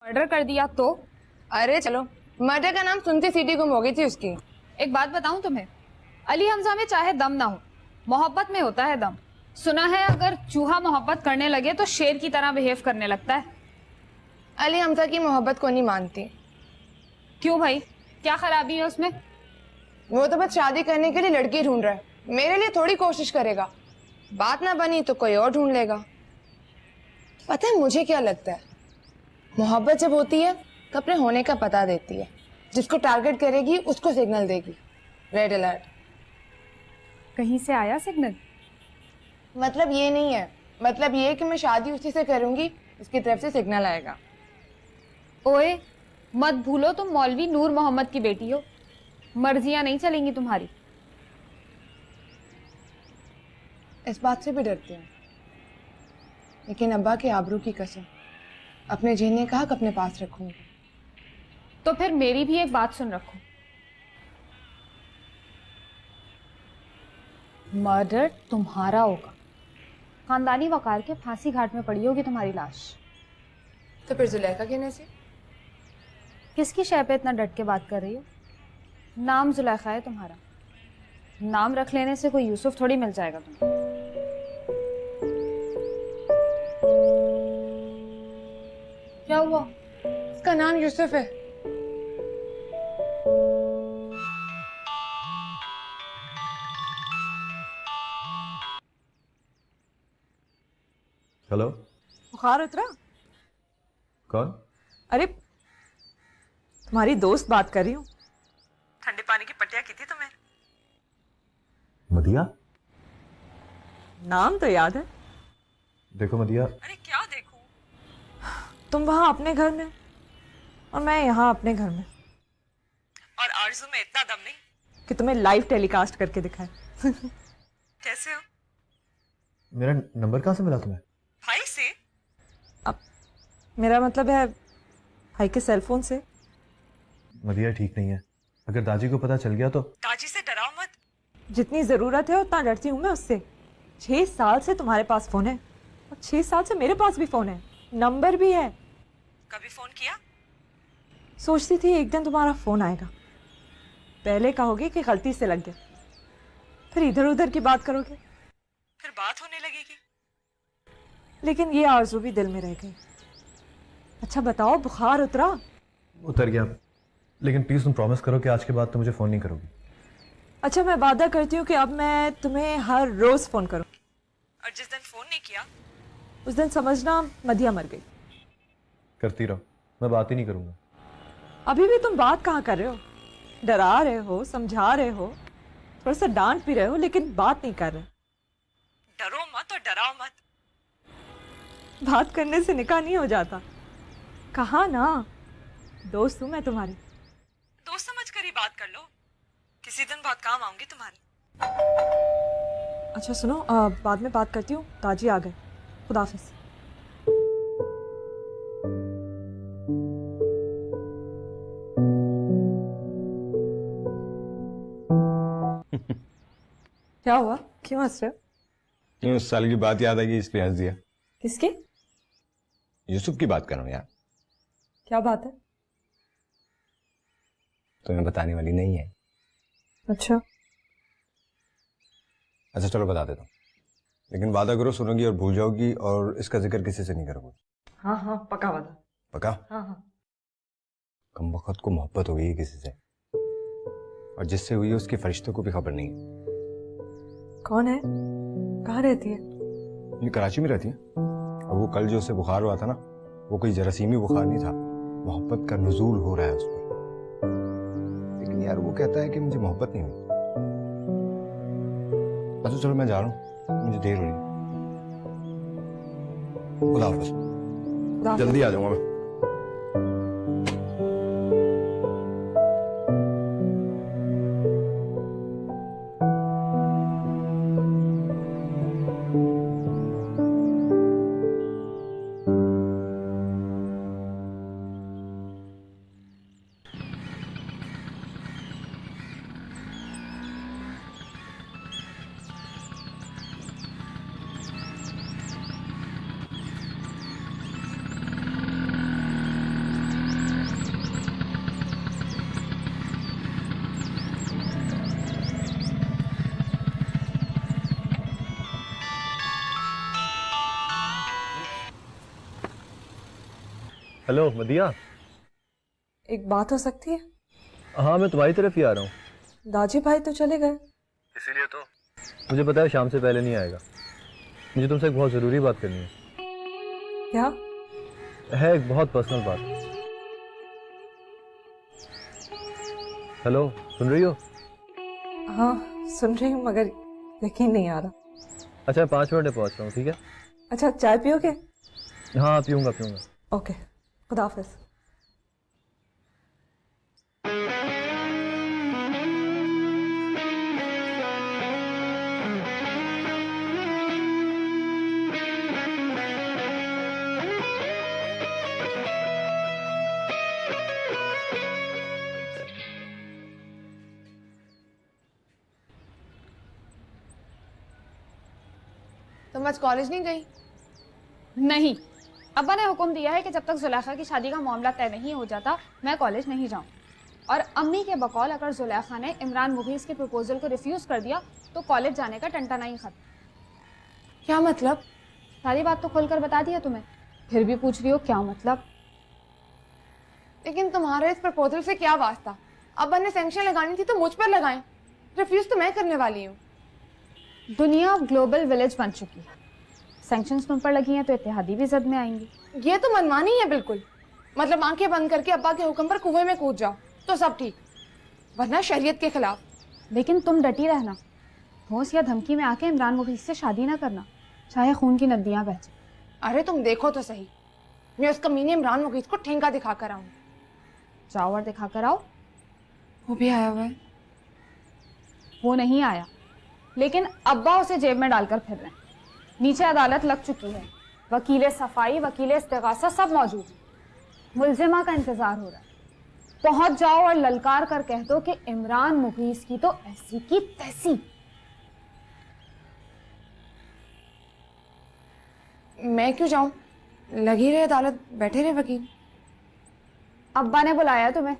Murder कर दिया तो? अरे चलो, मर्डर का नाम सुनते सीटी गुम हो गई थी उसकी। एक बात बताऊं तुम्हें, अली हमजा में चाहे दम ना हो, मोहब्बत में होता है दम। सुना है अगर चूहा मोहब्बत करने लगे तो शेर की तरह बिहेव करने लगता है। अली हमजा की मोहब्बत को नहीं मानती। क्यों भाई, क्या खराबी है उसमें? वो तो बस शादी करने के लिए लड़की ढूंढ रहा है, मेरे लिए थोड़ी कोशिश करेगा। बात ना बनी तो कोई और ढूंढ लेगा। पता है मुझे क्या लगता है, मोहब्बत जब होती है तो अपने होने का पता देती है। जिसको टारगेट करेगी उसको सिग्नल देगी, रेड अलर्ट। कहीं से आया सिग्नल? मतलब ये नहीं है, मतलब ये कि मैं शादी उसी से करूंगी, उसकी तरफ से सिग्नल आएगा। ओए मत भूलो तुम मौलवी नूर मोहम्मद की बेटी हो, मर्जियां नहीं चलेंगी तुम्हारी। इस बात से भी डरती हूँ, लेकिन अब्बा के आबरू की कसम अपने जीने का हक अपने पास रखूंगी। तो फिर मेरी भी एक बात सुन रखो, मर्डर तुम्हारा होगा, खानदानी वकार के फांसी घाट में पड़ी होगी तुम्हारी लाश। तो फिर जुलेखा कहने से? किसकी शय पे इतना डट के बात कर रही हो? नाम जुलेखा है तुम्हारा, नाम रख लेने से कोई यूसुफ थोड़ी मिल जाएगा तुम्हें। क्या हुआ? उसका नाम यूसुफ है। हेलो। बुखार उतरा? कौन? अरे तुम्हारी दोस्त बात कर रही हूँ। ठंडे पानी की पट्टियां की थी तुम्हें। मदिया? नाम तो याद है। देखो मदिया। अरे क्या देखूं? तुम वहां अपने घर में और मैं यहाँ अपने घर में, और आरज़ू में इतना दम नहीं कि तुम्हें लाइव टेलीकास्ट करके दिखाए। कैसे हो? मेरा नंबर कहाँ से मिला तुम्हें? भाई से। अब मेरा मतलब है भाई के सेल फोन से। मदिया ठीक नहीं है, अगर दादी को पता चल गया तो। दादी से डराओ मत, जितनी जरूरत है उतना डरती हूँ मैं उससे। 6 साल से तुम्हारे पास फोन है और 6 साल से मेरे पास भी फोन है, नंबर भी है। कभी फोन किया? सोचती थी एक दिन तुम्हारा फोन आएगा, पहले कहोगे कि गलती से लग गया, फिर इधर उधर की बात करोगे, फिर बात होने लगेगी। लेकिन ये आरज़ू भी दिल में रह गई। अच्छा बताओ, बुखार उतरा? उतर गया, लेकिन प्लीज तुम प्रॉमिस करो कि आज के बाद तुम मुझे फोन नहीं करोगी। अच्छा मैं वादा करती हूँ कि अब मैं तुम्हें हर रोज फोन करूँ, और जिस दिन फोन नहीं किया उस दिन समझना मदिया मर गई। करती रहो, मैं बात ही नहीं करूंगा। अभी भी तुम बात कहाँ कर रहे हो? डरा रहे हो, समझा रहे हो, थोड़ा सा डांट भी रहे हो, लेकिन बात नहीं कर रहे। डरो मत और डराओ मत। बात करने से निकाह नहीं हो जाता। कहा ना, दोस्त हूं मैं तुम्हारी, दोस्त समझ कर ही बात कर लो, किसी दिन बहुत काम आऊंगी तुम्हारी। अच्छा सुनो, बाद में बात करती हूँ, ताजी आ गए। खुदा हाफिज। क्या हुआ, क्यों हंस रहे हो? क्यों, उस साल की बात याद आ गई इसलिए हंस दिया। किसकी? यूसुफ की बात कर रहा हूँ यार। क्या बात है? तुम्हें बताने वाली नहीं है। अच्छा अच्छा चलो बता देता हूँ, लेकिन वादा करो सुनोगी और भूल जाओगी और इसका जिक्र किसी से नहीं करोगी। हाँ हाँ पक्का वादा। पक्का? हाँ हाँ। कमबख्त को मोहब्बत हो गई है किसी से, और जिससे हुई है उसके फरिश्तों को भी खबर नहीं है। कौन है? कहाँ रहती है? ये कराची में रहती है, और वो कल जो उसे बुखार हुआ था ना, वो कोई जरासीमी बुखार नहीं था, मोहब्बत का नुज़ूल हो रहा है उस पर। लेकिन यार वो कहता है कि मुझे मोहब्बत नहीं हुई। अच्छा चलो मैं जा रहा हूँ, मुझे देर हो रही है। खुदा हाफ़िज़, जल्दी आ जाऊंगा मैं। हेलो मदिया। एक बात हो सकती है? हाँ मैं तुम्हारी तरफ ही आ रहा हूँ। दाजी भाई तो चले गए। इसीलिए तो मुझे पता है शाम से पहले नहीं आएगा। मुझे तुमसे एक बहुत ज़रूरी बात करनी है। क्या? है एक बहुत पर्सनल बात। हेलो, सुन रही हो? हाँ सुन रही हूँ, मगर यकीन नहीं आ रहा। अच्छा 5 मिनट में पहुँच रहा हूँ, ठीक है? अच्छा चाय पियोगे? हाँ पीऊँगा पीऊँगा। ओके, खुदा हाफिज। तुम आज कॉलेज नहीं गई? नहीं, अब्बा ने हुक्म दिया है कि जब तक जुलेखा की शादी का मामला तय नहीं हो जाता मैं कॉलेज नहीं जाऊँ। और अम्मी के बकौल अगर जुलेखा ने इमरान मुगीस के प्रपोजल को रिफ्यूज कर दिया तो कॉलेज जाने का टंटा नहीं खत्म। क्या मतलब? सारी बात तो खोलकर बता दिया तुम्हें, फिर भी पूछ रही हो क्या मतलब? लेकिन तुम्हारे इस प्रपोजल से क्या वास्ता? अब्बा ने सैंक्शन लगानी थी तो मुझ पर लगाएं। रिफ्यूज तो मैं करने वाली हूँ। दुनिया ग्लोबल विलेज बन चुकी है, सैंक्शंस तुम पर लगी हैं तो इत्तेहादी भी जद में आएंगी। ये तो मनमानी है बिल्कुल। मतलब आंखें बंद करके अब्बा के हुक्म पर कुएं में कूद जाओ तो सब ठीक, वरना शरीयत के खिलाफ। लेकिन तुम डटी रहना, ठोस या धमकी में आके इमरान मुगीस से शादी ना करना, चाहे खून की नदियां बह जाए। अरे तुम देखो तो सही, मैं उस कमीने इमरान मुगीस को ठेंगा दिखा कर आऊँ। जाओ और दिखा कर आओ। वो भी आया हुआ है। वो नहीं आया, लेकिन अब्बा उसे जेब में डालकर फिर रहे हैं। नीचे अदालत लग चुकी है, वकील सफाई, वकील इस्तिगासा सब मौजूद हैं। मुलजिमा का इंतजार हो रहा है। पहुंच जाओ और ललकार कर कह दो कि इमरान मुगीस की तो ऐसी की तैसी। मैं क्यों जाऊं? लगी रहे अदालत, बैठे रहे वकील। अब्बा ने बुलाया है तुम्हें।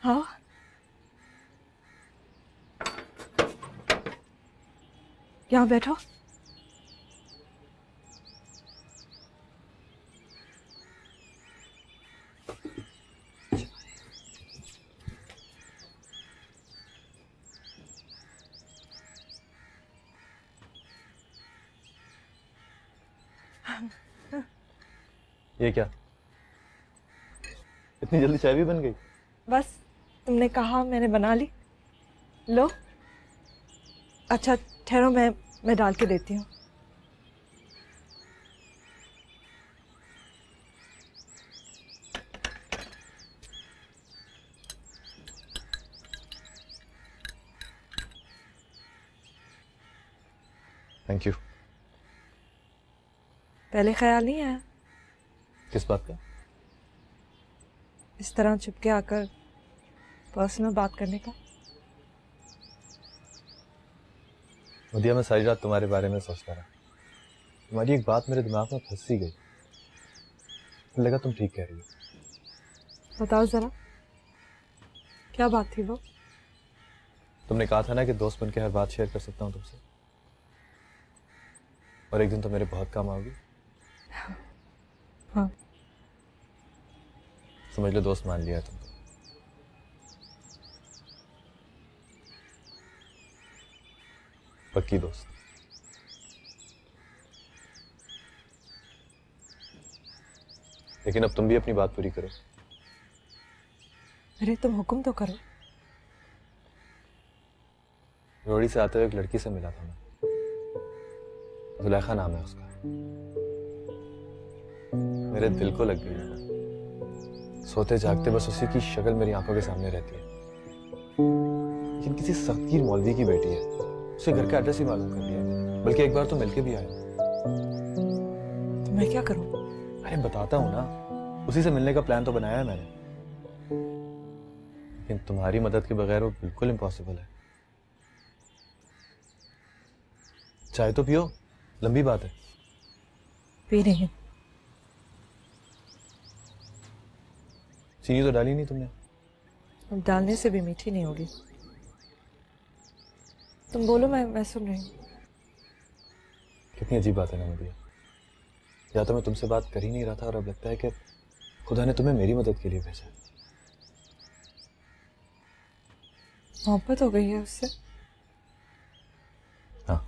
हाँ यहाँ बैठो। ये क्या, इतनी जल्दी चाय भी बन गई? बस तुमने कहा मैंने बना ली। लो। अच्छा ठहरो, मैं डाल के देती हूँ। Thank you. पहले ख्याल नहीं आया किस बात का? इस तरह चुपके आकर पर्सनल बात करने का? मदिया मैं सारी रात तुम्हारे बारे में सोचता रहा। तुम्हारी एक बात मेरे दिमाग में फंस सी गई। मुझे लगा तुम ठीक कह रही हो। बताओ जरा, क्या बात थी वो? तुमने कहा था ना कि दोस्त बनके हर बात शेयर कर सकता हूँ तुमसे, और एक दिन तो मेरे बहुत काम आओगी। हाँ। समझ लो दोस्त मान लिया तुमको। पक्की दोस्त। लेकिन अब तुम भी अपनी बात पूरी करो। अरे तुम हुक्म तो करो। रोड़ी से आते हुए एक लड़की से मिला था मैं, जुलेखा नाम है उसका। मेरे दिल को लग गई है। सोते जागते बस उसी की शक्ल मेरी आंखों के सामने रहती है। लेकिन किसी सख्तगीर मौलवी की बेटी है। उसे घर का एड्रेस ही मालूम कर दिया, बल्कि एक बार तो मिलके भी आया। तो मैं क्या करूं? अरे बताता हूँ ना, उसी से मिलने का प्लान तो बनाया है मैंने। लेकिन तुम्हारी मदद के बगैर वो बिल्कुल इम्पॉसिबल है। चाय तो पियो, लंबी बात है। पी रही हूँ। चीनी तो डाली नहीं तुमने। अब डालने से भी मीठी नहीं होगी। तुम बोलो, मैं सुन रही हूँ। कितनी अजीब बात है ना नदिया। या तो मैं तुमसे बात कर ही नहीं रहा था और अब लगता है कि खुदा ने तुम्हें मेरी मदद के लिए भेजा है। मोहब्बत हो गई है उससे। हाँ,